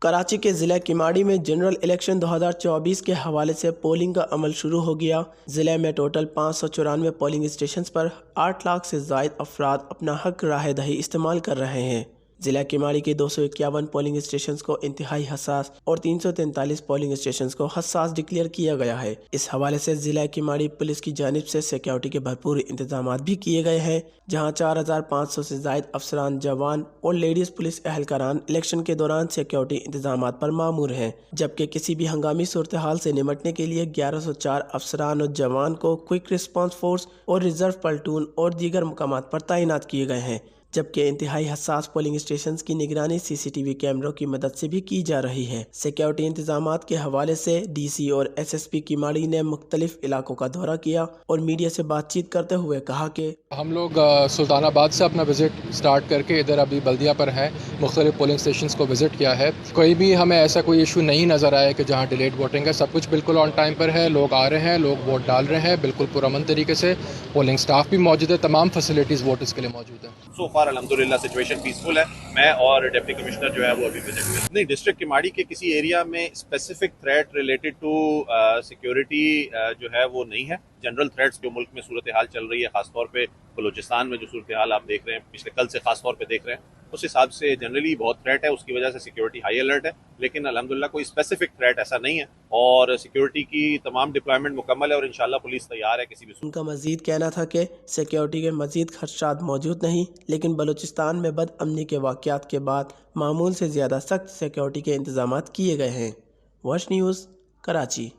کراچی کے ضلع کیماڑی میں جنرل الیکشن 2024 کے حوالے سے پولنگ کا عمل شروع ہو گیا۔ ضلع میں ٹوٹل 594 پولنگ اسٹیشنز پر 8 لاکھ سے زائد افراد اپنا حق راہ دہی استعمال کر رہے ہیں۔ ضلع کیماڑی کے 251 پولنگ اسٹیشنز کو انتہائی حساس اور 343 پولنگ اسٹیشنز کو حساس ڈکلیئر کیا گیا ہے۔ اس حوالے سے ضلع کیماڑی پولیس کی جانب سے سیکیورٹی کے بھرپور انتظامات بھی کیے گئے ہیں، جہاں 4500 سے زائد افسران، جوان اور لیڈیز پولیس اہلکاران الیکشن کے دوران سیکیورٹی انتظامات پر مامور ہیں، جبکہ کسی بھی ہنگامی صورتحال سے نمٹنے کے لیے 1104 افسران اور جوان کو کوئک رسپانس فورس اور ریزرو پلٹون اور دیگر مقامات پر تعینات کیے گئے ہیں، جبکہ انتہائی حساس پولنگ اسٹیشنز کی نگرانی CCTV کیمروں کی مدد سے بھی کی جا رہی ہے۔ سیکیورٹی انتظامات کے حوالے سے DC اور SSP کیماڑی نے مختلف علاقوں کا دورہ کیا اور میڈیا سے بات چیت کرتے ہوئے کہا کہ ہم لوگ سلطان آباد سے اپنا وزٹ سٹارٹ کر کے ادھر ابھی بلدیہ پر ہیں، مختلف پولنگ اسٹیشنز کو وزٹ کیا ہے۔ کوئی بھی ہمیں ایسا کوئی ایشو نہیں نظر آیا کہ جہاں ڈیلیڈ ووٹنگ ہے، سب کچھ بالکل آن ٹائم پر ہے، لوگ آ رہے ہیں، لوگ ووٹ ڈال رہے ہیں بالکل پرامن طریقے سے، پولنگ سٹاف بھی موجود ہے، تمام فیسلٹیز ووٹرز کے لیے موجود ہیں۔ سو فار الحمدللہ سچویشن پیسفل ہے۔ میں اور ڈپٹی کمشنر جو ہے وہ ابھی وزٹ میں نہیں، ڈسٹرکٹ کیماڑی کے کسی ایریا میں specific threat related to security جو ہے وہ نہیں ہے۔ جنرل تھریٹس جو ملک میں صورتحال چل رہی ہے، خاص طور پہ بلوچستان میں جو صورتحال آپ دیکھ رہے ہیں، پچھلے کل سے خاص طور پہ دیکھ رہے ہیں، اس حساب سے جنرلی بہت تھریٹ ہے، اس کی وجہ سے سیکیورٹی ہائی الرٹ ہے، لیکن الحمدللہ کوئی اسپیسیفک تھریٹ ایسا نہیں ہے اور سیکیورٹی کی تمام ڈپلائمنٹ مکمل ہے اور انشاءاللہ پولیس تیار ہے کسی بھی ان کا مزید کہنا تھا کہ سیکیورٹی کے مزید خدشات موجود نہیں، لیکن بلوچستان میں بد امنی کے واقعات کے بعد معمول سے زیادہ سخت سیکیورٹی کے انتظامات کیے گئے ہیں۔ Wash news, Karachi.